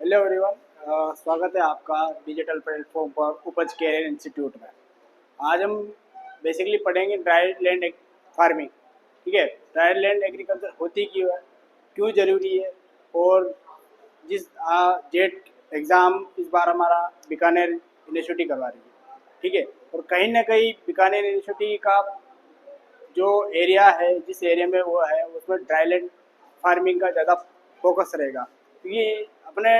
Hello everyone. स्वागत है आपका डिजिटल प्लेटफॉर्म पर उपज कैरियर इंस्टीट्यूट में। आज हम बेसिकली पढ़ेंगे ड्राई लैंड फार्मिंग। ठीक है, ड्राई लैंड एग्रीकल्चर होती क्यों है, क्यों ज़रूरी है, और जिस जेट एग्ज़ाम इस बार हमारा बीकानेर यूनिवर्सिटी करवा रही है। ठीक है, और कहीं ना कहीं बीकानेर यूनिवर्सिटी का जो एरिया है, जिस एरिया में वो है उसमें ड्राईलैंड फार्मिंग का ज़्यादा फोकस रहेगा, क्योंकि अपने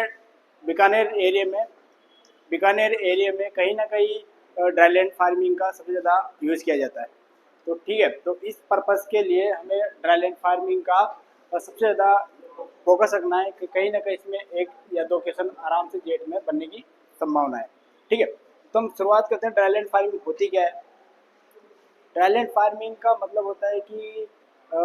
बीकानेर एरिया में कहीं ना कहीं ड्राईलैंड फार्मिंग का सबसे ज़्यादा यूज़ किया जाता है। तो ठीक है, तो इस पर्पज़ के लिए हमें ड्राईलैंड फार्मिंग का सबसे ज़्यादा फोकस रखना है कि कहीं ना कहीं इसमें एक या दो क्वेश्चन आराम से जेट में बनने की संभावना है। ठीक है, तो हम शुरुआत करते हैं ड्राईलैंड फार्मिंग होती क्या है। ड्राईलैंड फार्मिंग का मतलब होता है कि अ,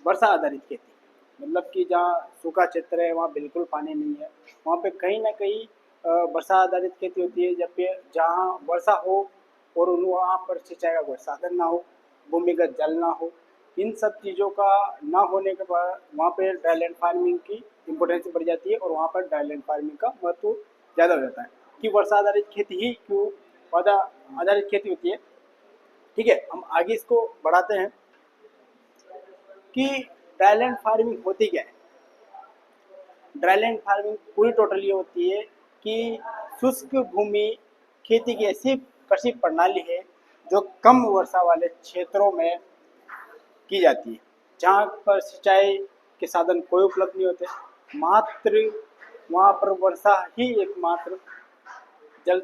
वर्षा आधारित खेती, मतलब कि जहाँ सूखा क्षेत्र है वहाँ बिल्कुल पानी नहीं है, वहाँ पे कहीं ना कहीं वर्षा आधारित खेती होती है। जब पे जहाँ वर्षा हो और वहाँ पर सिंचाई का कोई साधन ना हो, भूमिगत जल ना हो, इन सब चीज़ों का ना होने के बाद वहाँ पे ड्राईलैंड फार्मिंग की इम्पोर्टेंस बढ़ जाती है और वहाँ पर ड्राईलैंड फार्मिंग का महत्व ज़्यादा हो जाता है। कि वर्षा आधारित खेती ही क्यों वर्षा आधारित खेती होती है। ठीक है, हम आगे इसको बढ़ाते हैं कि ड्राईलैंड फार्मिंग होती क्या है। ड्राईलैंड फार्मिंग पूरी टोटली होती है कि शुष्क भूमि खेती की ऐसी कृषि प्रणाली है जो कम वर्षा वाले क्षेत्रों में की जाती है, जहाँ पर सिंचाई के साधन कोई उपलब्ध नहीं होते। मात्र वहाँ पर वर्षा ही एकमात्र जल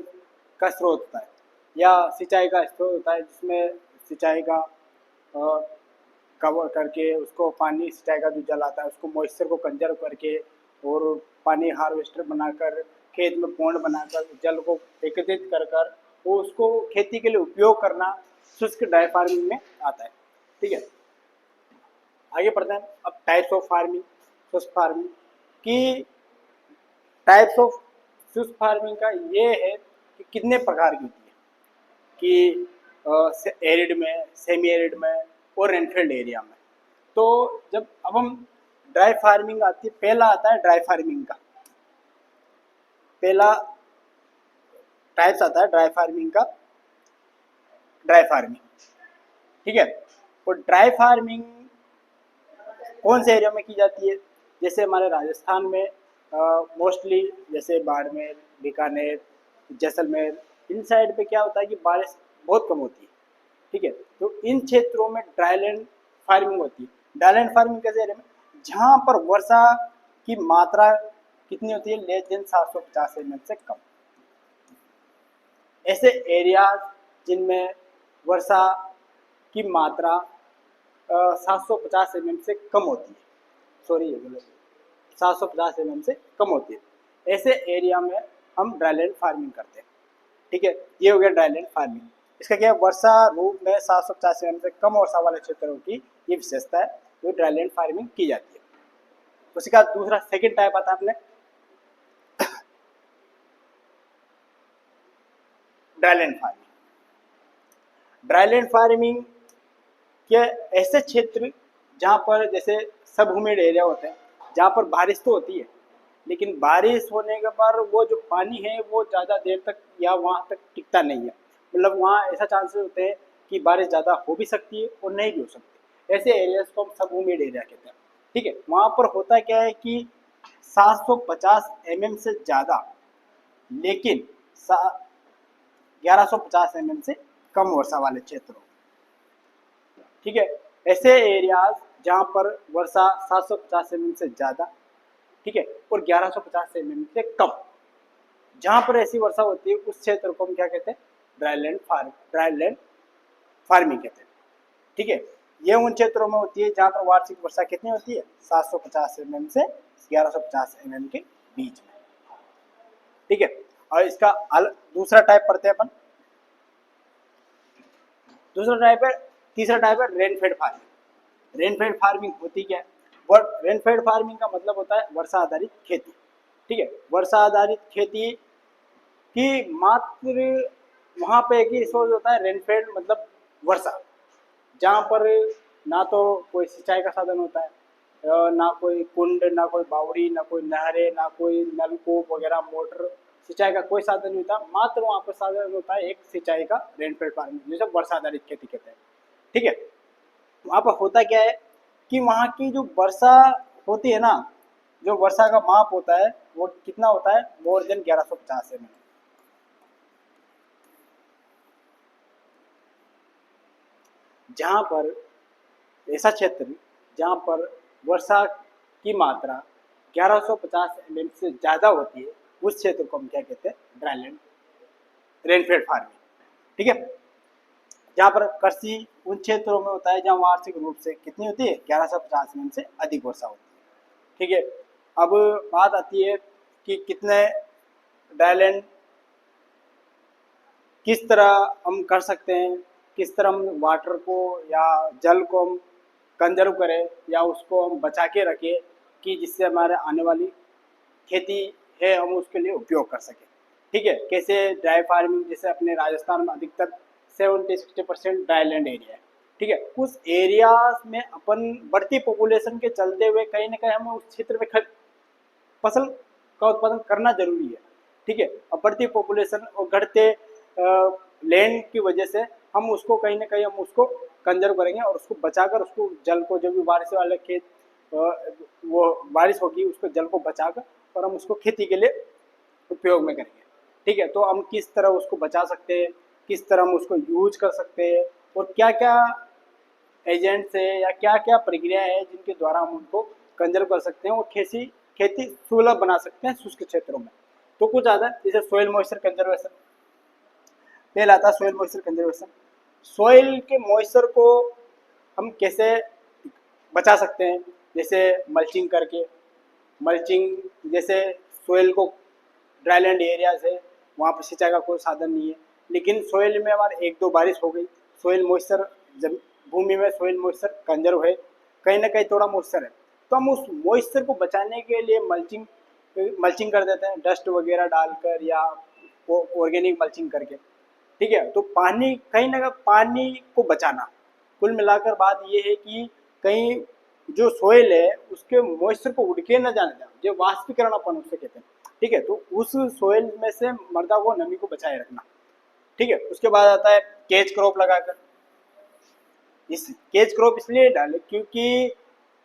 का स्रोत होता है या सिंचाई का स्रोत होता है, जिसमें सिंचाई का कवर करके उसको पानी, सिंचाई का जो जल आता है उसको मॉइस्चर को कंजर्व करके और पानी हार्वेस्टर बनाकर खेत में पौंड बनाकर जल को एकत्रित कर कर वो उसको खेती के लिए उपयोग करना शुष्क ड्राई फार्मिंग में आता है। ठीक है, आगे बढ़ते हैं। अब टाइप्स ऑफ फार्मिंग, शुष्क फार्मिंग की टाइप्स ऑफ शुष्क फार्मिंग का ये है कि कितने प्रकार की होती है, कि एरिड में, सेमी एरिड में और रेनफील्ड एरिया में। तो जब अब हम ड्राई फार्मिंग आती है, पहला आता है ड्राई फार्मिंग का, पहला टाइप्स आता है ड्राई फार्मिंग का, ड्राई फार्मिंग। ठीक है, और ड्राई फार्मिंग कौन से एरिया में की जाती है, जैसे हमारे राजस्थान में मोस्टली, जैसे बाड़मेर, बीकानेर, जैसलमेर, इन साइड पे क्या होता है कि बारिश बहुत कम होती है। ठीक है, तो इन क्षेत्रों में ड्राईलैंड फार्मिंग होती है। ड्राईलैंड फार्मिंग कैसे एरिया में, जहाँ पर वर्षा की मात्रा कितनी होती है, लेस देन 750 mm से कम। ऐसे एरियाज जिनमें वर्षा की मात्रा 750 mm से कम होती है, सॉरी ये गलत, 750 mm से कम होती है, ऐसे एरिया में हम ड्राईलैंड फार्मिंग करते हैं। ठीक है, ये हो गया ड्राईलैंड फार्मिंग। इसका क्या है, वर्षा रूप में 750 mm से कम वर्षा वाले क्षेत्रों की ये विशेषता है, जो ड्राईलैंड फार्मिंग की जाती है। उसी का दूसरा सेकेंड टाइप आता है अपने ड्राईलैंड फार्मिंग। ड्राईलैंड फार्मिंग के ऐसे क्षेत्र जहाँ पर जैसे सब ह्यूमिड एरिया होते हैं, जहाँ पर बारिश तो होती है लेकिन बारिश होने के बाद वो जो पानी है वो ज़्यादा देर तक या वहाँ तक टिकता नहीं है, मतलब वहाँ ऐसा चांसेस होते हैं कि बारिश ज़्यादा हो भी सकती है और नहीं भी हो सकती। ऐसे एरियाज को हम सब ह्यूमिड एरिया कहते हैं। ठीक है, वहाँ पर होता क्या है कि 750 mm से ज़्यादा, लेकिन 1150 mm से कम वर्षा वाले क्षेत्रों। ठीक है, ऐसे एरियाज जहाँ पर वर्षा 750 mm से ज़्यादा, ठीक है, और 1150 mm से कम, जहाँ पर ऐसी वर्षा होती है उस क्षेत्र को हम क्या कहते हैं, ड्राईलैंड फार्मिंग कहते हैं। ठीक है, ये उन क्षेत्रों में होती है जहाँ पर वार्षिक वर्षा कितनी होती है, 750 mm से 1150 mm के बीच में। ठीक है, और इसका दूसरा टाइप पढ़ते हैं अपन। दूसरा टाइप है, तीसरा टाइप है रेनफेड फार्मिंग। रेनफेड फार्मिंग होती क्या है, रेनफेड फार्मिंग का मतलब होता है वर्षा आधारित खेती। ठीक है, वर्षा आधारित खेती की मात्र वहाँ पे एक ही रिसोर्स होता है, रेनफेड मतलब वर्षा, जहाँ पर ना तो कोई सिंचाई का साधन होता है, ना कोई कुंड, ना कोई बावड़ी, ना कोई नहरें, ना कोई नलकूप वगैरह, मोटर, सिंचाई का कोई साधन नहीं होता। मात्र वहाँ पर साधन होता है एक सिंचाई का, रेनफेड फार्मिंग, जिसे वर्षा आधारित खेती कहते हैं। ठीक है, वहाँ पर होता क्या है कि वहाँ की जो वर्षा होती है ना, जो वर्षा का माप होता है वो कितना होता है, मोर देन 1150 mm। जहाँ पर ऐसा क्षेत्र जहाँ पर वर्षा की मात्रा 1150 mm से ज़्यादा होती है, उस क्षेत्र को हम क्या कहते हैं, ड्राईलैंड रेनफेड फार्मिंग। ठीक है, जहाँ पर कृषि उन क्षेत्रों में होता है जहाँ वार्षिक रूप से कितनी होती है, 1150 mm से अधिक वर्षा होती है। ठीक है, अब बात आती है कि कितने ड्राईलैंड किस तरह हम कर सकते हैं, किस तरह हम वाटर को या जल को हम कंजर्व करें या उसको हम बचा के रखें कि जिससे हमारे आने वाली खेती है हम उसके लिए उपयोग कर सकें। ठीक है, कैसे ड्राई फार्मिंग, जैसे अपने राजस्थान में अधिकतर 70-60% ड्राई लैंड एरिया है। ठीक है, उस एरिया में अपन बढ़ती पॉपुलेशन के चलते हुए कहीं ना कहीं हमें उस क्षेत्र में फसल का उत्पादन करना जरूरी है। ठीक है, अब बढ़ती पॉपुलेशन और घटते लैंड की वजह से हम उसको कहीं ना कहीं हम उसको कंजर्व करेंगे और उसको बचाकर, उसको जल को, जब भी बारिश वाले खेत वो बारिश होगी उसको जल को बचाकर और हम उसको खेती के लिए उपयोग में करेंगे। ठीक है, तो हम किस तरह उसको बचा सकते हैं, किस तरह हम उसको यूज कर सकते हैं और क्या क्या एजेंट्स है या क्या क्या प्रक्रिया है जिनके द्वारा हम उनको कंजर्व कर सकते हैं और खेती खेती सुलभ बना सकते हैं शुष्क क्षेत्रों में। तो कुछ आता है जैसे सोइल मॉइस्चर कंजर्वेशन। पहला आता है सोइल मॉइस्चर कंजर्वेशन। सोइल के मॉइस्चर को हम कैसे बचा सकते हैं, जैसे मल्चिंग करके। मल्चिंग जैसे सोइल को, ड्राईलैंड एरिया है वहाँ पर सिंचाई का कोई साधन नहीं है, लेकिन सोइल में हमारे एक दो बारिश हो गई, सोइल मॉइस्चर, जब भूमि में सोइल मॉइस्चर कंजर्व है, कहीं ना कहीं थोड़ा मॉइस्चर है, तो हम उस मॉइस्चर को बचाने के लिए मल्चिंग मल्चिंग कर देते हैं, डस्ट वगैरह डालकर या ऑर्गेनिक मल्चिंग करके। ठीक है, तो पानी, कहीं ना कहीं पानी को बचाना, कुल मिलाकर बात ये है कि कहीं जो सोइल है उसके मॉइस्चर को उड़ के न जाने दें, जो वाष्पीकरण अपन उससे कहते हैं। ठीक है, तो उस सोइल में से मृदा को, नमी को बचाए रखना। ठीक है, उसके बाद आता है केज क्रॉप लगाकर। इस केज क्रॉप इसलिए डाले क्योंकि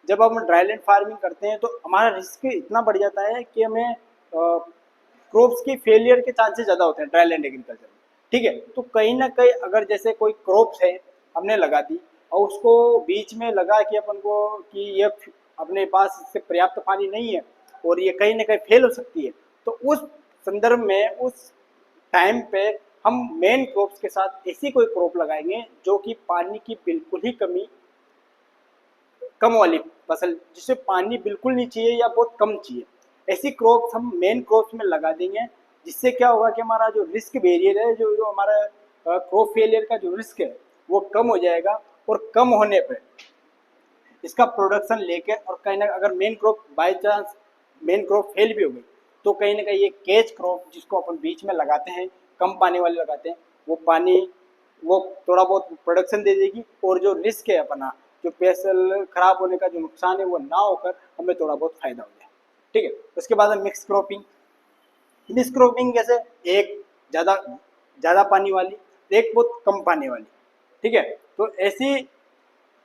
जब हम ड्राईलैंड फार्मिंग करते हैं तो हमारा रिस्क इतना बढ़ जाता है कि हमें क्रॉप्स की फेलियर के चांसेस ज़्यादा होते हैं ड्राईलैंड एग्रीकल्चर में। ठीक है, तो कहीं ना कहीं अगर जैसे कोई क्रॉप्स है हमने लगा दी और उसको बीच में लगा कि अपन को कि ये अपने पास इससे पर्याप्त पानी नहीं है और ये कहीं ना कहीं फेल हो सकती है, तो उस संदर्भ में उस टाइम पे हम मेन क्रॉप्स के साथ ऐसी कोई क्रॉप लगाएंगे जो कि पानी की बिल्कुल ही कमी, कम वाली फसल, जिसे पानी बिल्कुल नहीं चाहिए या बहुत कम चाहिए, ऐसी क्रॉप्स हम मेन क्रॉप्स में लगा देंगे। जिससे क्या होगा कि हमारा जो रिस्क वेरियर है, जो जो हमारा क्रॉप फेलियर का जो रिस्क है वो कम हो जाएगा। और कम होने पर इसका प्रोडक्शन लेके, और कहीं ना अगर main crop by chance main crop fail भी हो गई तो कहीं ना कहीं ये केज क्रॉप जिसको अपन बीच में लगाते हैं, कम पानी वाले लगाते हैं, वो पानी, वो थोड़ा बहुत प्रोडक्शन दे देगी और जो रिस्क है अपना, जो फसल खराब होने का जो नुकसान है वो ना होकर हमें थोड़ा बहुत फायदा हो जाए। ठीक है, उसके बाद मिक्स क्रॉपिंग। मिक्स क्रॉपिंग कैसे, एक ज़्यादा ज़्यादा पानी वाली, एक बहुत कम पानी वाली। ठीक है, तो ऐसी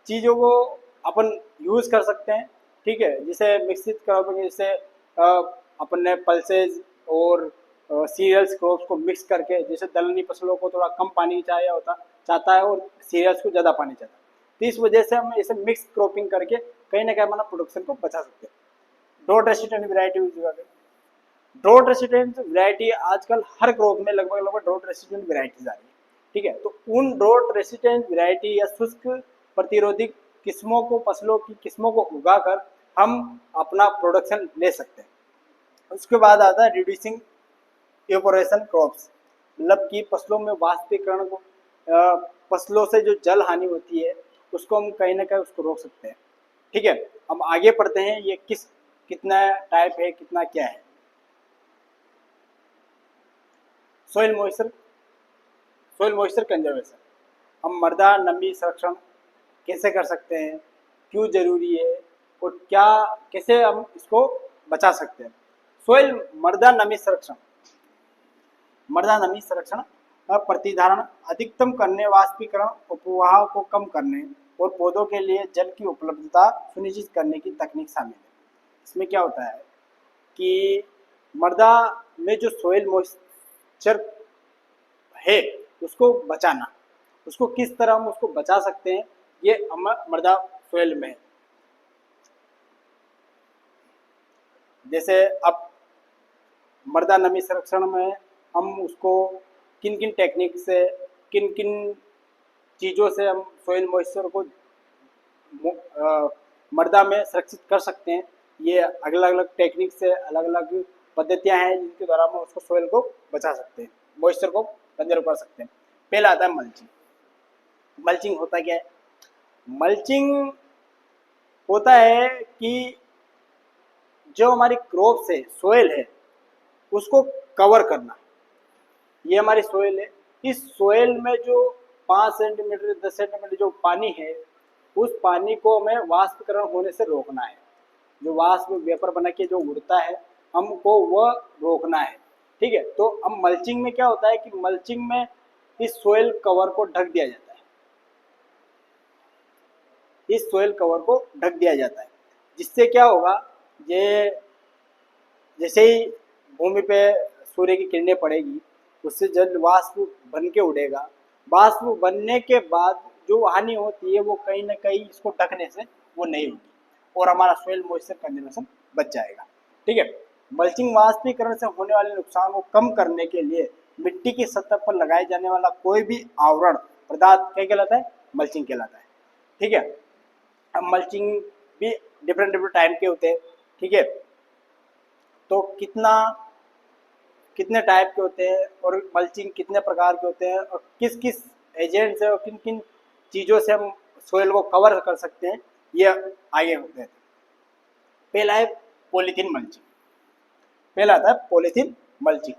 चीज़ों को अपन यूज़ कर सकते हैं। ठीक है, जिसे मिक्सित क्रॉपिंग, जैसे अपन ने पल्सेज और सीरियल्स क्रॉप्स को मिक्स करके, जैसे दलहनी फसलों को थोड़ा कम पानी चाहिए होता चाहता है और सीरियल्स को ज़्यादा पानी चाहता है, तो इस वजह से हम ऐसे मिक्स क्रॉपिंग करके कहीं ना कहीं अपना प्रोडक्शन को बचा सकते हैं। Drought resistant variety, drought resistant variety आजकल हर क्रॉप में लगभग लगभग ड्रॉट रेसिस्टेंट वैरायटीज आ रही है। ठीक है, तो उन ड्रॉट रेसिस्टेंट वैरायटी या शुष्क प्रतिरोधी किस्मों को, फसलों की किस्मों को उगाकर हम अपना प्रोडक्शन ले सकते हैं। उसके बाद आता है रिड्यूसिंग इवेपोरेशन क्रॉप्स, मतलब कि फसलों में वाष्पीकरण को, फसलों से जो जल हानि होती है उसको हम कहीं ना कहीं उसको रोक सकते हैं। ठीक है, हम आगे पढ़ते हैं ये किस कितना टाइप है, कितना क्या है। Soil moisture, soil moisture conservation, हम मृदा नमी संरक्षण कैसे कर सकते हैं, क्यों जरूरी है, और क्या कैसे हम इसको बचा सकते हैं। सोइल मृदा नमी संरक्षण, मृदा नमी संरक्षण प्रतिधारण अधिकतम करने, वाष्पीकरण, उपवाह को कम करने और पौधों के लिए जल की उपलब्धता सुनिश्चित करने की तकनीक शामिल है। इसमें क्या होता है कि मृदा में जो सोइल मॉइस्चर है उसको बचाना, उसको किस तरह हम उसको बचा सकते हैं, ये मृदा सोइल में है। जैसे अब मृदा नमी संरक्षण में हम उसको किन किन टेक्निक से, किन किन चीज़ों से हम सोइल मॉइस्चर को मृदा में सुरक्षित कर सकते हैं, ये अलग अलग टेक्निक से अलग अलग पद्धतियां हैं जिनके द्वारा हम उसको सोइल को बचा सकते हैं, मॉइस्चर को कंजर्व कर सकते हैं। पहला आता है मल्चिंग। मल्चिंग होता क्या है? मल्चिंग होता है कि जो हमारी क्रॉप्स है, सोइल है, उसको कवर करना। ये हमारी सोइल है, इस सोइल में जो 5 सेंटीमीटर 10 सेंटीमीटर जो पानी है, उस पानी को हमें वाष्पीकरण होने से रोकना है। जो वाष्प वेपर बना के जो उड़ता है, हमको वह रोकना है। ठीक है, तो अब मल्चिंग में क्या होता है कि मल्चिंग में इस सोइल कवर को ढक दिया जाता है, इस सोइल कवर को ढक दिया जाता है, जिससे क्या होगा, ये जैसे ही भूमि पे सूर्य की किरणें पड़ेगी, उससे जल वाष्प बन के उड़ेगा। वाष्प बनने के बाद जो हानि होती है वो कहीं ना कहीं इसको ढकने से वो नहीं होगी और हमारा सोइल मॉइस्चर कंजर्वेशन बच जाएगा। ठीक है, मल्चिंग वाष्पीकरण से होने वाले नुकसान को कम करने के लिए मिट्टी की सतह पर लगाए जाने वाला कोई भी आवरण पदार्थ क्या कहलाता है? मल्चिंग कहलाता है। ठीक है, अब मल्चिंग भी डिफरेंट डिफरेंट टाइप के होते हैं। ठीक है, तो कितने टाइप के होते हैं और मल्चिंग कितने प्रकार के होते हैं और किस किस एजेंट से और किन किन चीज़ों से हम सोइल को कवर कर सकते हैं, ये आगे होते हैं। पहला है पॉलीथीन मल्चिंग। पहला आता है polythene mulching.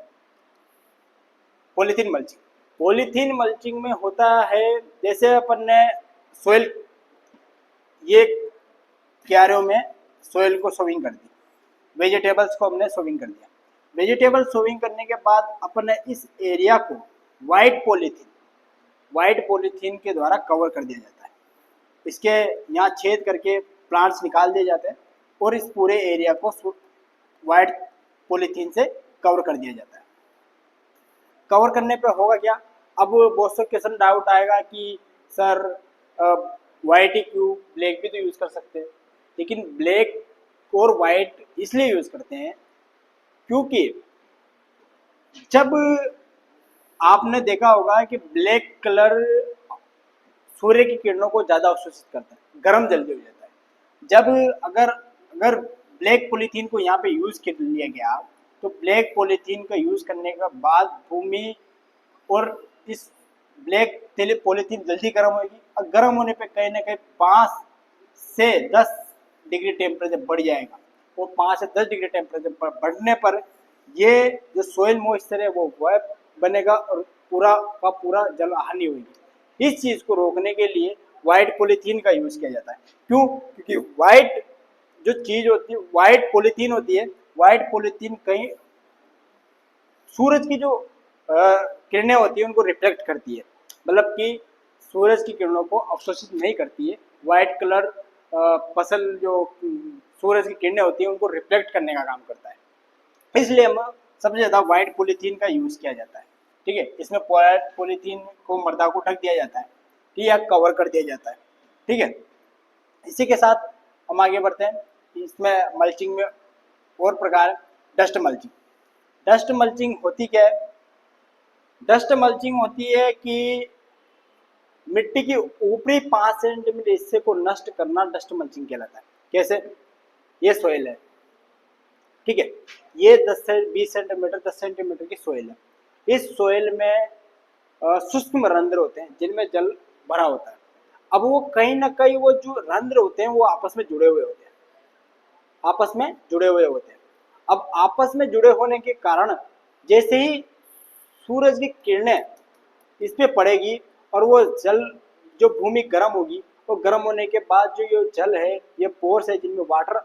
Polythene mulching, polythene mulching में होता है, जैसे अपन ने सोइल, ये क्यारियों में सोइल को सोविंग कर दी, वेजिटेबल्स को हमने सोविंग कर दिया। वेजिटेबल सोविंग करने के बाद अपन ने इस एरिया को वाइट पॉलीथीन के द्वारा कवर कर दिया जाता है। इसके यहाँ छेद करके प्लांट्स निकाल दिए जाते हैं और इस पूरे एरिया को वाइट पॉलीथीन से कवर कर दिया जाता है। कवर करने पे होगा क्या? अब बहुत से क्वेश्चन डाउट आएगा कि सर वाइट ही क्यों, ब्लैक भी तो यूज़ कर सकते हैं। लेकिन ब्लैक और वाइट इसलिए यूज़ करते हैं क्योंकि जब आपने देखा होगा कि ब्लैक कलर सूर्य की किरणों को ज़्यादा अवशोषित करता है, गर्म जल्दी हो जाता है। जब अगर ब्लैक पॉलीथीन को यहाँ पे यूज़ कर लिया गया, तो ब्लैक पॉलीथीन का यूज़ करने के बाद भूमि और इस ब्लैक पॉलीथीन जल्दी गर्म होगी और गर्म होने पे कहीं ना कहीं 5 से 10 डिग्री टेम्परेचर बढ़ जाएगा और 5 से 10 डिग्री टेम्परेचर बढ़ने पर ये जो सोइल मॉइस्चर है वो वह बनेगा और पूरा का पूरा जल हानि होगी। इस चीज़ को रोकने के लिए वाइट पॉलीथीन का यूज़ किया जाता है। क्यों? क्योंकि वाइट जो चीज़ होती है, वाइट पॉलीथीन होती है, वाइट पॉलीथीन कहीं सूरज की जो किरणें होती है उनको रिफ्लेक्ट करती है, मतलब कि सूरज की किरणों को अवशोषित नहीं करती है। वाइट कलर फसल जो सूरज की किरणें होती है उनको रिफ्लेक्ट करने का काम करता है, इसलिए हम सबसे ज़्यादा वाइट पॉलीथीन का यूज़ किया जाता है। ठीक है, इसमें वाइट पॉलीथीन को मृदा को ढक दिया जाता है, ठीक है, कवर कर दिया जाता है। ठीक है, इसी के साथ हम आगे बढ़ते हैं। इसमें मल्चिंग में और प्रकार, डस्ट मल्चिंग। डस्ट मल्चिंग होती क्या है? डस्ट मल्चिंग होती है कि मिट्टी की ऊपरी 5 सेंटीमीटर हिस्से को नष्ट करना डस्ट मल्चिंग कहलाता है। कैसे? ये सोइल है, ठीक है, ये 10 से 20 सेंटीमीटर 10 सेंटीमीटर की सोइल है। इस सोइल में सूक्ष्म रंध्र होते हैं जिनमें जल भरा होता है। अब वो कहीं ना कहीं वो जो रंध्र होते हैं वो आपस में जुड़े हुए होते हैं, आपस में जुड़े हुए होते हैं। अब आपस में जुड़े होने के कारण जैसे ही सूरज की किरणें इस पे पड़ेगी और वो जल जो भूमि गर्म होगी और गर्म होने के बाद जो ये जल है, ये पोर्स है जिनमें वाटर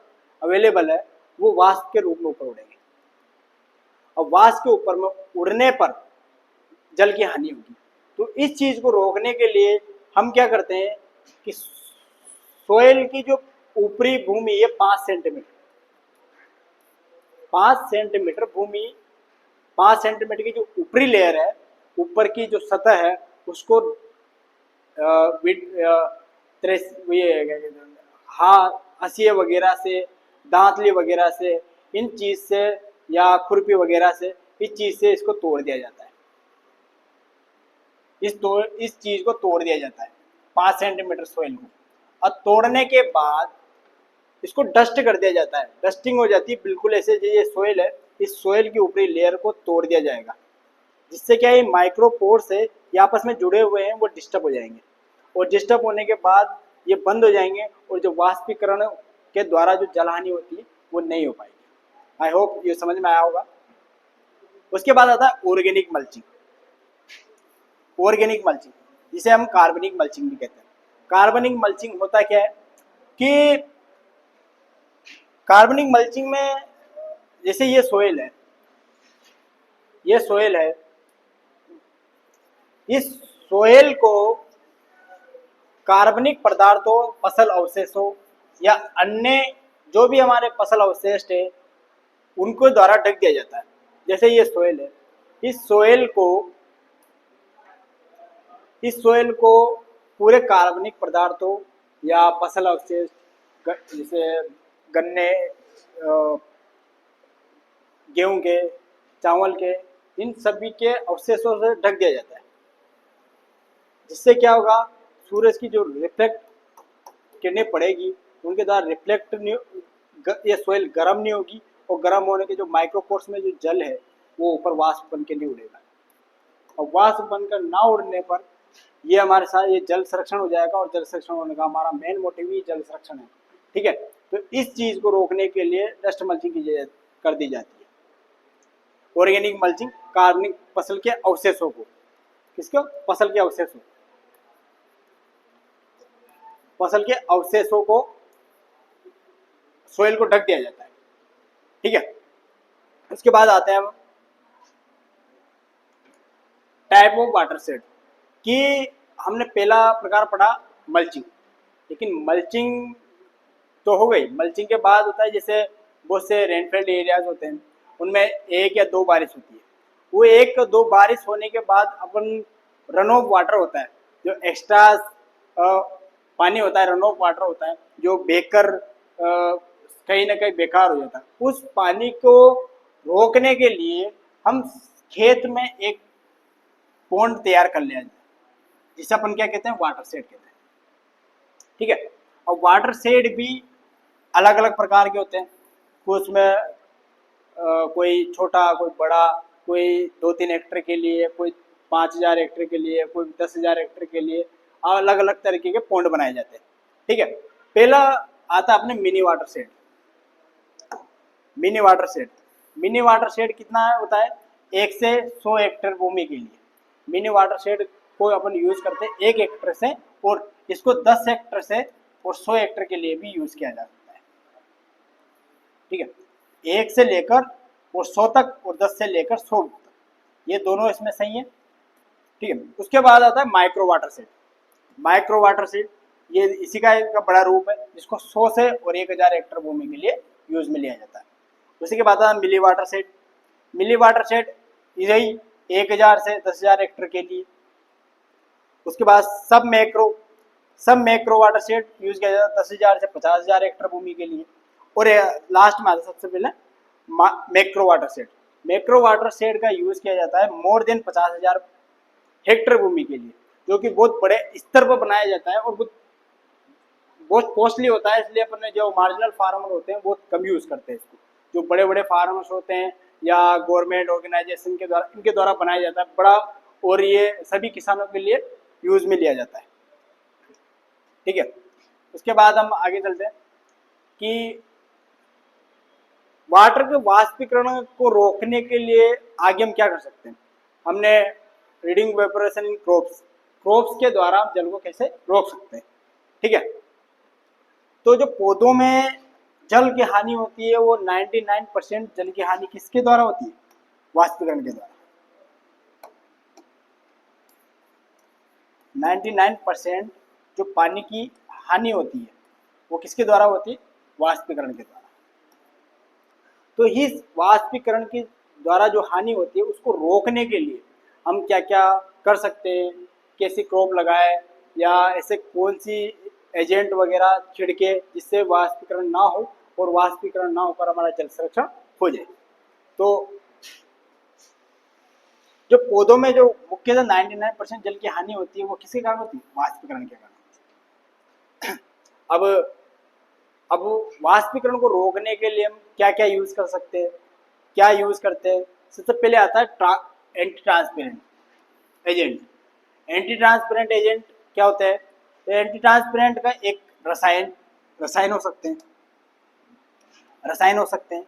अवेलेबल है, वो वाष्प के रूप में ऊपर उड़ेंगे और वाष्प के ऊपर में उड़ने पर जल की हानि होगी। तो इस चीज को रोकने के लिए हम क्या करते हैं कि सोयल की जो ऊपरी भूमि है 5 सेंटीमीटर, 5 सेंटीमीटर भूमि, 5 सेंटीमीटर की जो ऊपरी लेयर है, ऊपर की जो सतह है, उसको हंसिए वगैरह से, दांतली वगैरह से, इन चीज से या खुरपी वगैरह से, इस चीज से इसको तोड़ दिया जाता है। इस चीज को तोड़ दिया जाता है 5 सेंटीमीटर सोइल को, और तोड़ने के बाद इसको डस्ट कर दिया जाता है, डस्टिंग हो जाती है बिल्कुल ऐसे। ये सोइल है, इस सोइल की ऊपरी लेयर को तोड़ दिया जाएगा, जिससे क्या है माइक्रोपोर्स है ये आपस में जुड़े हुए हैं, वो डिस्टर्ब हो जाएंगे, और डिस्टर्ब होने के बाद ये बंद हो जाएंगे, और जो वाष्पीकरण के द्वारा जो जलहानि होती है वो नहीं हो पाएगी। आई होप ये समझ में आया होगा। उसके बाद आता है ऑर्गेनिक मल्चिंग। ऑर्गेनिक मल्चिंग जिसे हम कार्बनिक मल्चिंग भी कहते हैं। कार्बनिक मल्चिंग होता क्या है कि कार्बनिक मल्चिंग में जैसे ये सोइल है, ये सोइल है, इस सोइल को कार्बनिक पदार्थों, फसल अवशेषों या अन्य जो भी हमारे फसल अवशेष है उनको द्वारा ढक दिया जाता है। जैसे ये सोइल है, इस सोइल को पूरे कार्बनिक पदार्थों या फसल अवशेष जैसे गन्ने, गेहूं के, चावल के, इन सभी के अवशेषों से ढक दिया जाता है। जिससे क्या होगा, सूरज की जो रिफ्लेक्ट किरणें पड़ेगी उनके द्वारा रिफ्लेक्ट नहीं, ये सोइल गर्म नहीं होगी, और गर्म होने के जो माइक्रोपोर्स में जो जल है वो ऊपर वाष्प बन के नहीं उड़ेगा, और वाष्प बनकर ना उड़ने पर ये हमारे साथ ये जल संरक्षण हो जाएगा, और जल संरक्षण होने का हमारा मेन मोटिव ही जल संरक्षण है। ठीक है, तो इस चीज को रोकने के लिए डस्ट मल्चिंग कर दी जाती है। ऑर्गेनिक मल्चिंग कार्बनिक फसल के अवशेषों को, किसको, फसल के अवशेषों, फसल के अवशेषों को सोइल को ढक दिया जाता है। ठीक है, उसके बाद आते हैं हम टाइप ऑफ वाटर शेड कि हमने पहला प्रकार पढ़ा मल्चिंग, लेकिन मल्चिंग तो हो गई। मल्चिंग के बाद होता है जैसे बहुत से रेनफेल्ड एरियाज होते हैं, उनमें 1 या 2 बारिश होती है, वो 1-2 बारिश होने के बाद अपन रन ऑफ वाटर होता है, जो एक्स्ट्रा पानी होता है, रन ऑफ वाटर होता है, जो बेकर कहीं ना कहीं बेकार हो जाता है, उस पानी को रोकने के लिए हम खेत में एक पॉन्ड तैयार कर लिया जाए, जिसे अपन क्या कहते हैं, वाटर शेड कहते हैं। ठीक है, और वाटर शेड भी अलग अलग प्रकार के होते हैं, उसमें कोई छोटा, कोई बड़ा, कोई 2-3 हेक्टेयर के लिए, कोई 5000 हेक्टेयर के लिए, कोई 10,000 हेक्टेयर के लिए, अलग अलग तरीके के पॉन्ड बनाए जाते हैं। ठीक है, पहला आता है अपने mini water shade. Mini water shade, mini water shade कितना होता है, 1 से 100 हेक्टेयर भूमि के लिए मिनी वाटर शेड को अपन यूज करते हैं 1 हेक्टेयर से, और इसको 10 हेक्टेयर से और 100 हेक्टेयर के लिए भी यूज किया जा सकता है। ठीक है, 1 से लेकर और 100 तक, और 10 से लेकर 100 तक, ये दोनों इसमें सही है। ठीक है, उसके बाद आता है micro water shade. Micro water shade ये इसी का एक बड़ा रूप है, जिसको 100 से और 1000 हेक्टेयर भूमि के लिए यूज में लिया जाता है। उसी के बाद आता है मिली वाटर शेड। मिली वाटर शेड यही 1000 से 10,000 हेक्टेयर के लिए। उसके बाद सब मैक्रो वाटर शेड यूज किया जाता है 10,000 से 50,000 हेक्टेयर भूमि के लिए। और लास्ट में आता है सबसे पहले macro water shade. Macro water shade का यूज किया जाता है मोर देन 50,000 हेक्टेयर भूमि के लिए, जो कि बहुत बड़े स्तर पर बनाया जाता है, और बहुत कॉस्टली होता है, इसलिए अपने जो मार्जिनल फार्मर होते हैं बहुत कम यूज करते हैं इसको। जो बड़े बड़े फार्मर्स होते हैं या गवर्नमेंट ऑर्गेनाइजेशन के द्वारा, इनके द्वारा बनाया जाता है बड़ा, और ये सभी किसानों के लिए यूज में लिया जाता है। ठीक है, उसके बाद हम आगे चलते हैं कि वाटर के वाष्पीकरण को रोकने के लिए आगे हम क्या कर सकते हैं। हमने रीडिंग वेपोरेशन इन क्रॉप्स के द्वारा हम जल को कैसे रोक सकते हैं। ठीक है। तो जो पौधों में जल की हानि होती है वो 99% जल की हानि किसके द्वारा होती है? वाष्पीकरण के द्वारा। 99% जो पानी की हानि होती है वो किसके द्वारा होती है? वाष्पीकरण के द्वारा। तो इस वाष्पीकरण के द्वारा जो हानि होती है उसको रोकने के लिए हम क्या क्या कर सकते हैं? कैसी क्रॉप लगाए या ऐसे कौन सी एजेंट वगैरह छिड़के जिससे वाष्पीकरण ना हो और वाष्पीकरण ना होकर हमारा जल संरक्षण हो जाए। तो जो पौधों में जो मुख्यतः 99% जल की हानि होती है वो किसके कारण होती है? वाष्पीकरण के कारण। अब अब वाष्पीकरण को रोकने के लिए हम क्या क्या यूज कर सकते हैं? क्या यूज करते हैं? सबसे पहले आता है anti transparent agent. Anti transparent agent क्या होता है? तो एंटी ट्रांसपेरेंट का एक रसायन हो सकते हैं,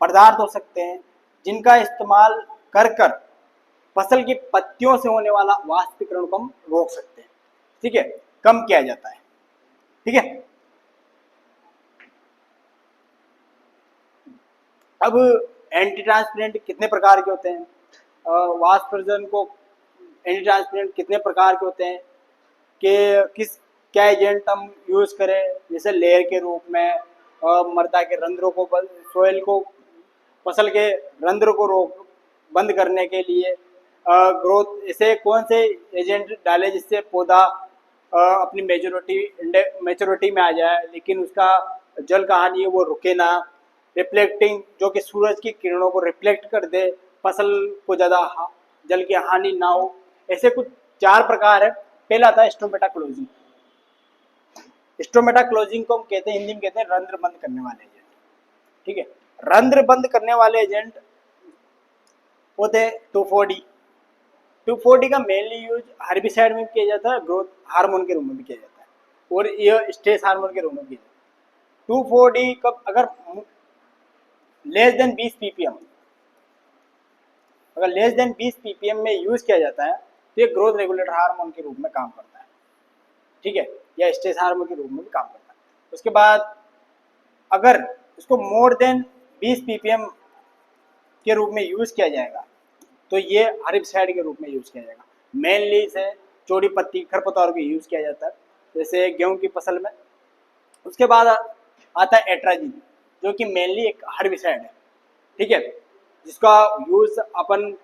पदार्थ हो सकते हैं जिनका इस्तेमाल कर कर फसल की पत्तियों से होने वाला वाष्पीकरण को हम रोक सकते हैं। ठीक है, कम किया जाता है। ठीक है, अब एंटी ट्रांसपेरेंट कितने प्रकार के होते हैं? वाष्पीकरण को एंटी ट्रांसपेरेंट कितने प्रकार के होते हैं कि क्या एजेंट हम यूज करें? जैसे लेयर के रूप में, मृदा के रंध्रों को, सोयल को, फसल के रंध्र को रोक बंद करने के लिए ग्रोथ, ऐसे कौन से एजेंट डाले जिससे पौधा अपनी मेच्योरिटी में आ जाए लेकिन उसका जल का हानि है वो रुके ना। रिफ्लेक्टिंग, जो कि सूरज की किरणों को रिफ्लेक्ट कर दे, फसल को ज़्यादा जल की हानि ना हो। ऐसे कुछ 4 प्रकार है। पहला था स्टोमेटा क्लोजिंग। स्टोमेटा क्लोजिंग को हम कहते हैं, हिंदी में कहते हैं रंध्र बंद करने वाले एजेंट। ठीक है, रंध्र बंद करने वाले एजेंट होते हैं 2,4-D। 2,4-D का मेनली यूज हर्बिसाइड में किया जाता है, ग्रोथ हार्मोन के रूप में भी किया जाता है और ये स्ट्रेस हार्मोन के रूप में भी किया जाता है। 2,4-D कब अगर लेस देन 20 ppm, अगर लेस देन 20 ppm में यूज किया जाता है तो ये ग्रोथ रेगुलेटर हार्मोन के रूप में काम करता है। ठीक है, या स्ट्रेस हार्मोन के रूप में भी काम करता है। उसके बाद अगर इसको मोर देन 20 ppm के रूप में यूज किया जाएगा तो ये हर्बिसाइड के रूप में यूज किया जाएगा। मेनली इसे चौड़ी पत्ती खरपतवार को यूज किया जाता है, जैसे गेहूं की फसल में। उसके बाद आता है एट्राजिन, जो कि मेनली एक हर्बिसाइड है। ठीक है, जिसका यूज अपन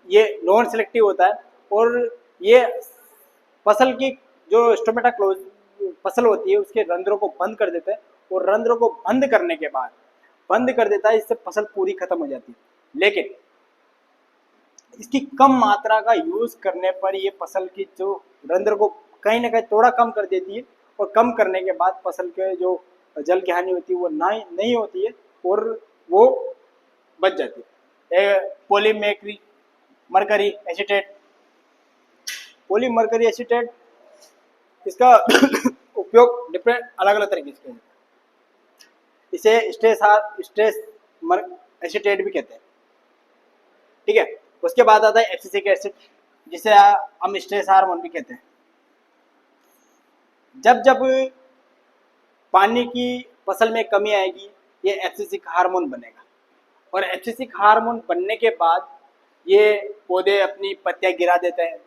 ये नॉन सिलेक्टिव होता है और ये फसल की जो स्टोमेटा क्लोज फसल होती है उसके रंध्रों को बंद कर देता है और रंध्रों को बंद करने के बाद बंद कर देता है, इससे फसल पूरी खत्म हो जाती है। लेकिन इसकी कम मात्रा का यूज करने पर ये फसल की जो रंध्र को कहीं ना कहीं थोड़ा कम कर देती है और कम करने के बाद फसल के जो जल की हानि होती है वो नहीं होती है और वो बच जाती है। पॉलीमेक्री मरकरी एसीटेट, पॉलीमरकरी एसीटेट, इसका उपयोग डिफरेंट अलग अलग तरीके से इसे स्ट्रेस एसीटेट भी कहते हैं। ठीक है, उसके बाद आता है एब्सिसिक एसिड, जिसे हम स्ट्रेस हार्मोन भी कहते हैं। जब जब पानी की फसल में कमी आएगी ये एब्सिसिक हार्मोन बनेगा और एब्सिसिक हार्मोन बनने के बाद ये पौधे अपनी पत्तियां गिरा देते हैं।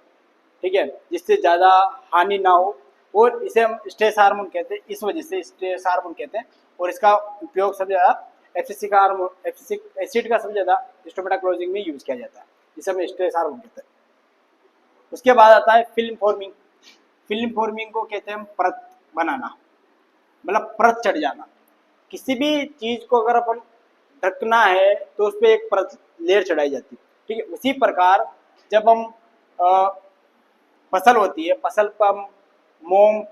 ठीक है, जिससे ज़्यादा हानि ना हो और इसे हम स्ट्रेस हार्मोन कहते हैं, इस वजह से स्ट्रेस हार्मोन कहते हैं। और इसका उपयोग सबसे ज़्यादा एब्सिसिक हार्मोन, एब्सिसिक एसिड का सबसे ज़्यादा स्टोमेटा क्लोजिंग में यूज किया जाता है, जिसे हम स्ट्रेस हार्मोन कहते हैं। उसके बाद आता है फिल्म फॉर्मिंग। फिल्म फॉर्मिंग को कहते हैं हम परत बनाना, मतलब परत चढ़ जाना। किसी भी चीज को अगर अपन ढकना है तो उस पर एक परत लेयर चढ़ाई जाती है। ठीक है, उसी प्रकार जब हम फसल होती है, फसल पर हम मोम,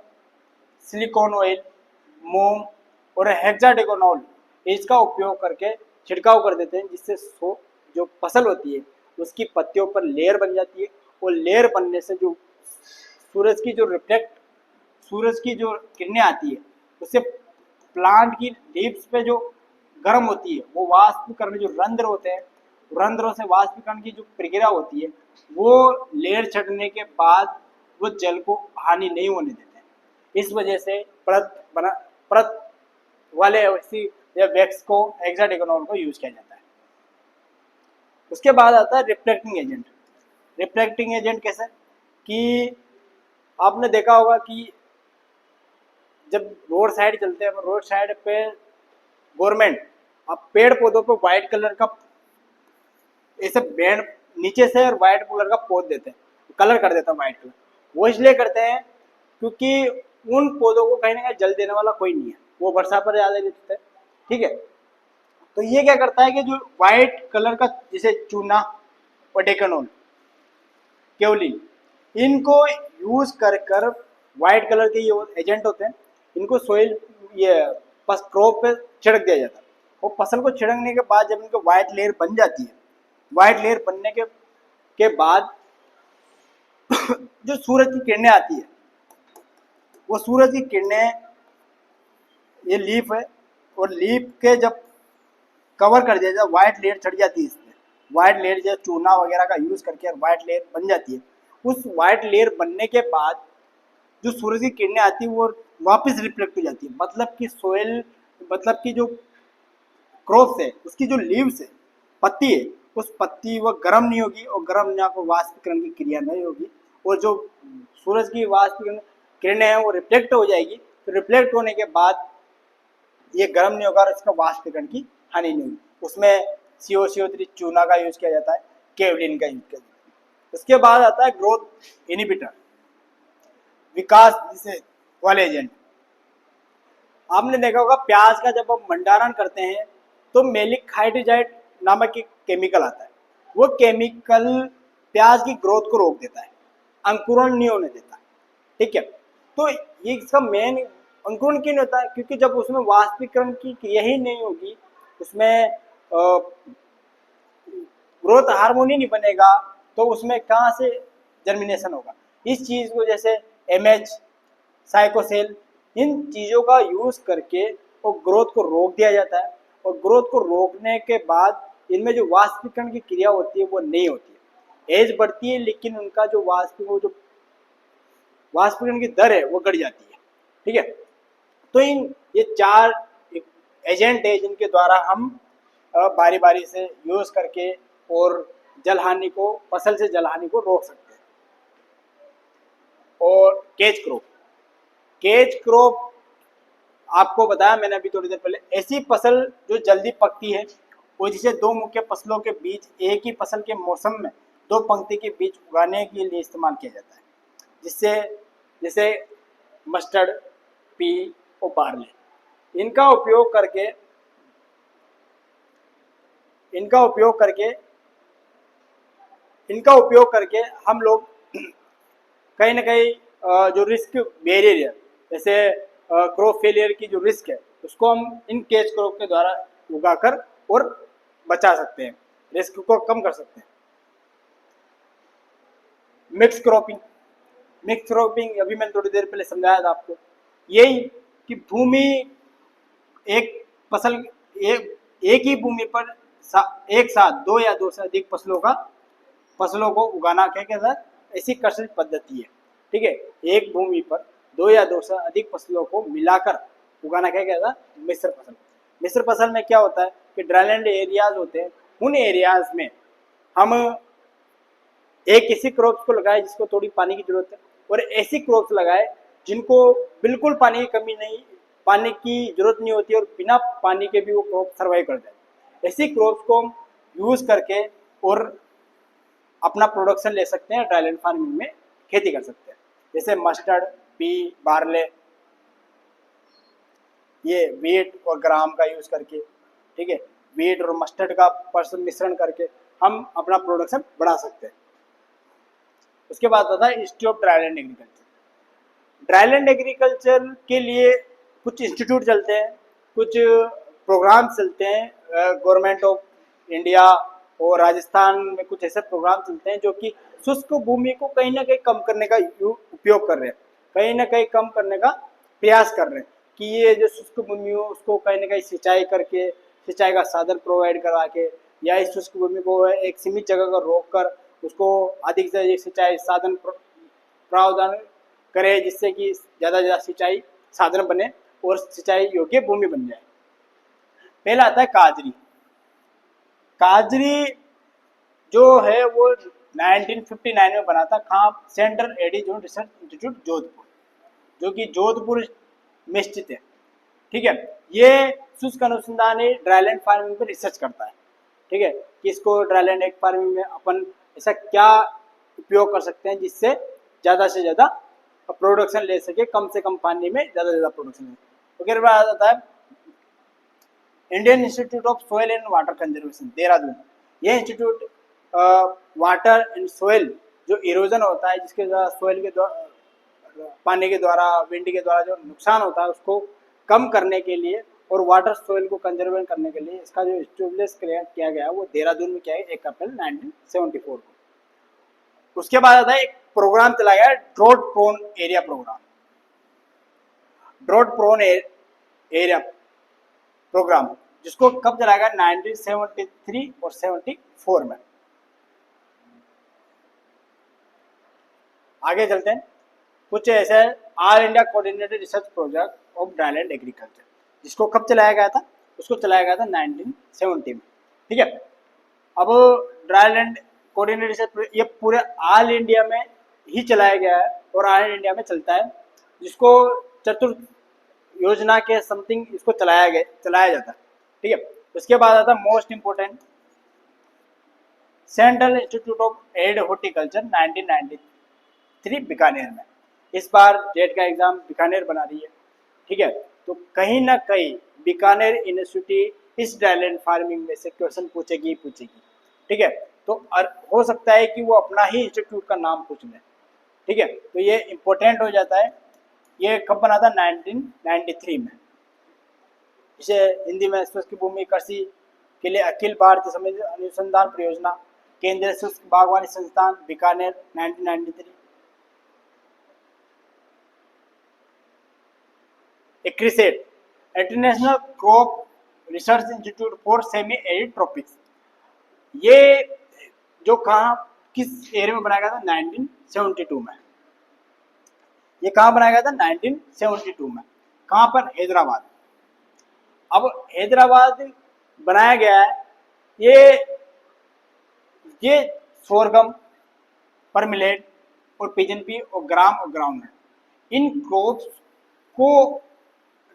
सिलिकॉन ऑयल, मोम और हेक्साडेकानोल इसका उपयोग करके छिड़काव कर देते हैं, जिससे जो फसल होती है उसकी पत्तियों पर लेयर बन जाती है और लेयर बनने से जो सूरज की जो किरणें आती है उससे प्लांट की लीव्स पे जो गर्म होती है वो वाष्पीकरण, जो रंध्र होते हैं रंध्रों से वाष्पीकरण की जो प्रक्रिया होती है वो लेयर चढ़ने के बाद वो जल को हानि नहीं होने देते हैं। इस वजह से परत वाले या वैक्स को हेक्साडेकानोल को यूज किया जाता है। उसके बाद आता है रिफ्लेक्टिंग एजेंट। रिफ्लेक्टिंग एजेंट कैसे कि आपने देखा होगा कि जब रोड साइड चलते हैं, रोड साइड पे गवर्नमेंट अब पेड़ पौधों पे व्हाइट कलर का ऐसे बैंड नीचे से और व्हाइट कलर का पोत देते हैं, कलर कर देते हैं व्हाइट कलर। वो इसलिए करते हैं क्योंकि उन पौधों को कहीं ना कहीं जल देने वाला कोई नहीं है, वो वर्षा पर ज्यादा देते हैं। ठीक है, तो ये क्या करता है कि जो व्हाइट कलर का जैसे चूना और डेकानोल, केवलिन, इनको यूज कर कर व्हाइट कलर के ये एजेंट होते हैं, इनको सोइल ये क्रॉप पे छिड़क दिया जाता है। और फसल को छिड़कने के बाद जब इनको व्हाइट लेयर बन जाती है, व्हाइट लेयर बनने के बाद जो सूरज की किरणें आती है, वो सूरज की किरणें ये लीफ है, और लीफ के जब कवर कर दिया जाए व्हाइट लेयर चढ़ जाती है इसमें, व्हाइट लेयर जो चूना वगैरह का यूज करके व्हाइट लेयर बन जाती है। उस व्हाइट लेयर बनने के बाद जो सूरज की किरणें आती है वो वापस रिफ्लेक्ट हो जाती है, मतलब कि सोयल, मतलब कि जो क्रॉप्स है उसकी जो लीव्स है, पत्ती है, उस पत्ती वो गर्म नहीं होगी, और गर्म ना को वाष्पीकरण की क्रिया नहीं होगी, और जो सूरज की वाष्पीकरण किरणें हैं वो रिफ्लेक्ट हो जाएगी। तो रिफ्लेक्ट होने के बाद ये गर्म नहीं होगा और इसका वाष्पीकरण की हानि नहीं होगी। उसमें CO3 चूना का यूज किया जाता है, केवलिन का यूज किया जाता है। उसके बाद आता है ग्रोथ इनहिबिटर, विकास जिसे वाले एजेंट। आपने देखा होगा प्याज का जब हम भंडारण करते हैं तो मेलिक हाइड्रोजाइड नामक एक केमिकल आता है, वो केमिकल प्याज की ग्रोथ को रोक देता है, अंकुरण नहीं होने देता। ठीक है, तो ये इसका मेन अंकुरण क्यों नहीं होता है, क्योंकि जब उसमें वाष्पीकरण की क्रिया ही नहीं होगी, उसमें ग्रोथ हार्मोन ही नहीं बनेगा, तो उसमें कहाँ से जर्मिनेशन होगा। इस चीज को जैसे MH, साइकोसेल, इन चीजों का यूज करके वो ग्रोथ को रोक दिया जाता है, और ग्रोथ को रोकने के बाद इनमें जो वाष्पीकरण की क्रिया होती है वो नहीं होती है। एज बढ़ती है लेकिन उनका जो वाष्पीकरण की दर है वो घट जाती है। ठीक है, तो ये 4 एजेंट है जिनके द्वारा हम बारी बारी से यूज करके और जलहानि को, फसल से जलहानि को रोक सकते हैं। और केज क्रॉप आपको बताया मैंने अभी थोड़ी देर पहले, ऐसी फसल जो जल्दी पकती है और जिसे 2 मुख्य फसलों के बीच एक ही फसल के मौसम में 2 पंक्ति के बीच उगाने के लिए इस्तेमाल किया जाता है, जिससे जैसे मस्टर्ड, पी और बार्ले। इनका उपयोग करके हम लोग कहीं ना कहीं जो रिस्क बैरियर है, जैसे क्रॉप फेलियर की जो रिस्क है, उसको हम इन केज क्रॉप के द्वारा उगाकर और बचा सकते हैं, रिस्क को कम कर सकते हैं। मिक्स क्रॉपिंग अभी मैंने थोड़ी देर पहले समझाया था आपको, यही कि भूमि एक फसल एक ही भूमि पर एक साथ 2 या 2 से अधिक फसलों को उगाना क्या कहता है, ऐसी कृषि पद्धति है। ठीक है, एक भूमि पर 2 या 2 से अधिक फसलों को मिलाकर उगाना क्या कहता है, मिश्र फसल में क्या होता है कि ड्राईलैंड एरियाज होते हैं, उन एरियाज में हम एक ऐसी क्रॉप्स को लगाए जिसको थोड़ी पानी की जरूरत है, और ऐसी क्रॉप्स लगाए जिनको बिल्कुल पानी की कमी नहीं, पानी की जरूरत नहीं होती, और बिना पानी के भी वो क्रॉप सर्वाइव कर जाए। ऐसी क्रॉप्स को हम यूज करके और अपना प्रोडक्शन ले सकते हैं, ड्राईलैंड फार्मिंग में खेती कर सकते हैं, जैसे मस्टर्ड, पी, बार्ले, ये वीट और ग्राम का यूज करके। ठीक है, वीट और मस्टर्ड का मिश्रण करके हम अपना प्रोडक्शन बढ़ा सकते हैं। उसके बाद आता है institute of dryland agriculture. Dryland agriculture के लिए कुछ इंस्टीट्यूट चलते हैं, कुछ प्रोग्राम चलते हैं, गवर्नमेंट ऑफ इंडिया और राजस्थान में कुछ ऐसे प्रोग्राम चलते हैं जो कि शुष्क भूमि को कहीं ना कहीं कम करने का उपयोग कर रहे हैं, कहीं ना कहीं कम करने का प्रयास कर रहे हैं, कि ये जो शुष्क भूमि हो उसको कहीं ना कहीं सिंचाई करके, सिंचाई का साधन प्रोवाइड करवा के, या इस शुष्क भूमि को एक सीमित जगह पर रोक कर उसको अधिक से अधिक सिंचाई साधन प्रावधान करे जिससे कि ज़्यादा से ज़्यादा सिंचाई साधन बने और सिंचाई योग्य भूमि बन जाए। पहला आता है काजरी। काजरी जो है वो 1959 में बना था। कहाँ? Central Arid Zone Research Institute Jodhpur, जो कि जोधपुर में स्थित है। ठीक है, ये शुष्क अनुसंधान ड्राईलैंड फार्मिंग पर रिसर्च करता है। ठीक है, कि इसको ड्राईलैंड एग फार्मिंग में अपन ऐसा क्या उपयोग कर सकते हैं जिससे ज़्यादा से ज़्यादा प्रोडक्शन ले सके, कम से कम पानी में ज़्यादा से ज़्यादा प्रोडक्शन ले। तो क्या बात आता है Indian institute of soil and water conservation Dehradun. ये इंस्टीट्यूट वाटर एंड सॉइल जो इरोजन होता है, जिसके द्वारा सॉइल के द्वारा, पानी के द्वारा, विंड के द्वारा जो नुकसान होता है उसको कम करने के लिए और वाटर सॉइल को कंजर्व करने के लिए इसका जो स्टेब्लिश किया गया वो देहरादून में किया गया 1 अप्रैल 1974 को। उसके बाद आता है एक प्रोग्राम चलाया गया drought prone area programme. Drought prone area programme जिसको कब चलाया गया? 1973 और 74 में। आगे चलते हैं। कुछ ऐसे all India coordinated research project of dryland agriculture, जिसको कब चलाया गया था? उसको चलाया गया था 1970 में। ठीक है, अब ड्राईलैंड कोऑर्डिनेटेड रिसर्च ये पूरे ऑल इंडिया में ही चलाया गया है और ऑल इंडिया में चलता है, जिसको चतुर्थ योजना के समथिंग इसको चलाया जाता है। ठीक है, उसके बाद आता है most important Central Institute of Arid Horticulture 1993 Bikaner में। इस बार जेट का एग्जाम बीकानेर बना रही है। ठीक है, तो कहीं ना कहीं बीकानेर यूनिवर्सिटी इस ड्राईलैंड फार्मिंग में से क्वेश्चन पूछेगी। ठीक है, तो हो सकता है कि वो अपना ही इंस्टीट्यूट का नाम पूछ ले। ठीक है, तो ये इम्पोर्टेंट हो जाता है। ये कब बना था? 1993 में। इसे हिंदी में शुष्क भूमि कृषि के लिए अखिल भारतीय समिति अनुसंधान परियोजना केंद्रीय शुष्क बागवानी संस्थान Bikaner 1993। ICRISAT international crop research institute for semi arid tropics, ये जो कहाँ किस एरिया में बनाया गया था? 1972 में। ये कहाँ बनाया गया था? 1972 में। कहाँ पर? हैदराबाद। अब हैदराबाद बनाया गया है। ये सोरगम, परमिलेट और पिजन पी और ग्राउंड इन क्रॉप्स को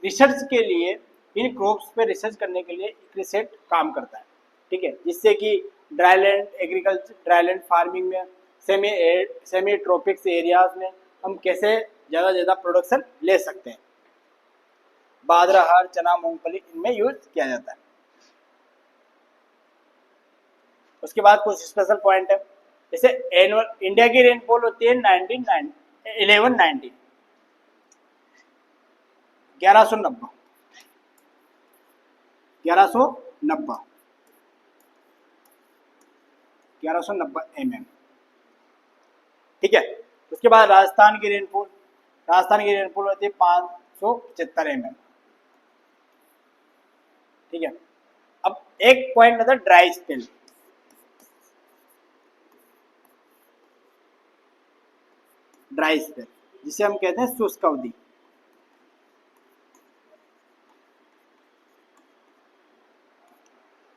रिसर्च के लिए, इन क्रॉप्स पे रिसर्च करने के लिए एक्रिसेट काम करता है। ठीक है, जिससे कि ड्राईलैंड एग्रीकल्चर, ड्राईलैंड फार्मिंग में सेमी ट्रॉपिक्स एरियाज में हम कैसे ज़्यादा से ज़्यादा प्रोडक्शन ले सकते हैं। बाजरा, हर, चना, मूंगफली इनमें यूज किया जाता है। उसके बाद कुछ स्पेशल पॉइंट है, जैसे एनुअल इंडिया की रेनफॉल होती है 1190 1190 mm। ठीक है, उसके बाद राजस्थान की रेनफॉल होती है 575 mm। ठीक है, अब एक पॉइंट आता है ड्राई स्पेल। ड्राई स्पेल जिसे हम कहते हैं शुष्क अवधि।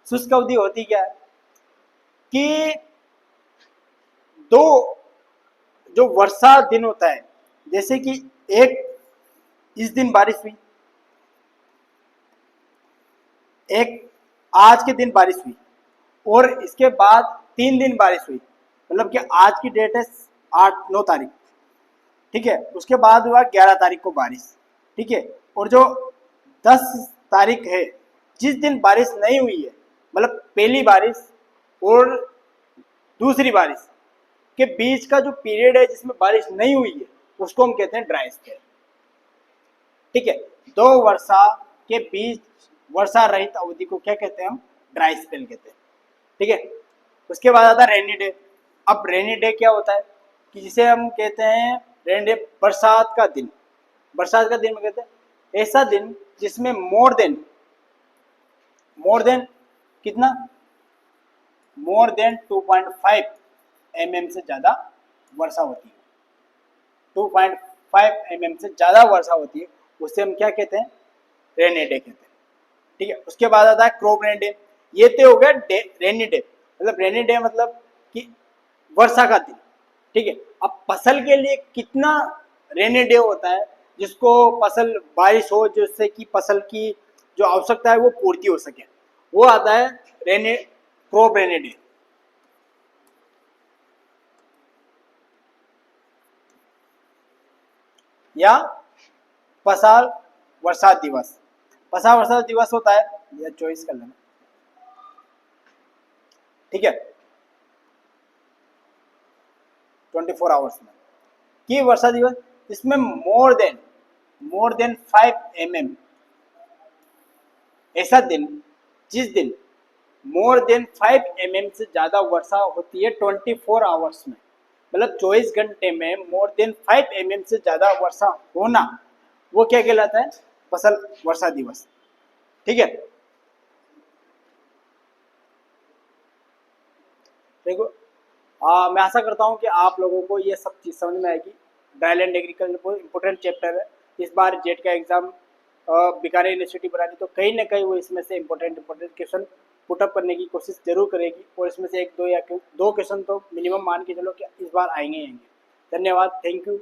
शुष्क अवधि होती क्या है कि दो जो वर्षा दिन होता है, जैसे कि एक इस दिन बारिश हुई, एक आज के दिन बारिश हुई और इसके बाद 3 दिन बारिश हुई, मतलब कि आज की डेट है 9 तारीख। ठीक है, उसके बाद हुआ 11 तारीख को बारिश। ठीक है, और जो 10 तारीख है जिस दिन बारिश नहीं हुई है, मतलब पहली बारिश और दूसरी बारिश के बीच का जो पीरियड है जिसमें बारिश नहीं हुई है उसको हम कहते हैं ड्राई स्पेल। ठीक है, 2 वर्षा के बीच वर्षा रहित अवधि को क्या कहते हैं? हम ड्राई स्पेल कहते हैं। ठीक है, उसके बाद आता है रेनी डे। अब रेनी डे क्या होता है कि जिसे हम कहते हैं रेनी डे, बरसात का दिन में कहते हैं ऐसा दिन जिसमें मोर देन 2.5 mm से ज्यादा वर्षा होती है। 5 mm से ज़्यादा वर्षा होती है उसे हम क्या कहते हैं, रेनी डे कहते हैं। ठीक है, उसके बाद आता है क्रॉप रेनी डे। ये तो हो गया रेनी डे, मतलब रेनी डे मतलब कि वर्षा का दिन। ठीक है, अब फसल के लिए कितना रेनी डे होता है जिसको फसल बारिश हो जिससे कि फसल की जो आवश्यकता है वो पूर्ति हो सके, वो आता है रेनी क्रॉप रेनी डे। या पसार वर्षा दिवस। पसार वर्षा दिवस होता है, या चॉइस कर लेना। ठीक है, 24 आवर्स में कि वर्षा दिवस, इसमें मोर देन 5 mm, ऐसा दिन जिस दिन मोर देन 5 mm से ज्यादा वर्षा होती है 24 आवर्स में, मतलब 24 घंटे में मोर देन 5 mm से ज्यादा वर्षा होना, वो क्या कहलाता है, फसल वर्षा दिवस। ठीक है, देखो मैं आशा करता हूँ कि आप लोगों को ये सब चीज़ समझ में आएगी। ड्राईलैंड एग्रीकल्चर बहुत इंपॉर्टेंट चैप्टर है। इस बार जेट का एग्जाम बीकानेर यूनिवर्सिटी बनानी, तो कहीं ना कहीं वो इसमें से इंपॉर्टेंट क्वेश्चन पुटअप करने की कोशिश जरूर करेगी, और इसमें से एक दो या दो क्वेश्चन तो मिनिमम मान के चलो कि इस बार आएंगे ही आएंगे। धन्यवाद, थैंक यू।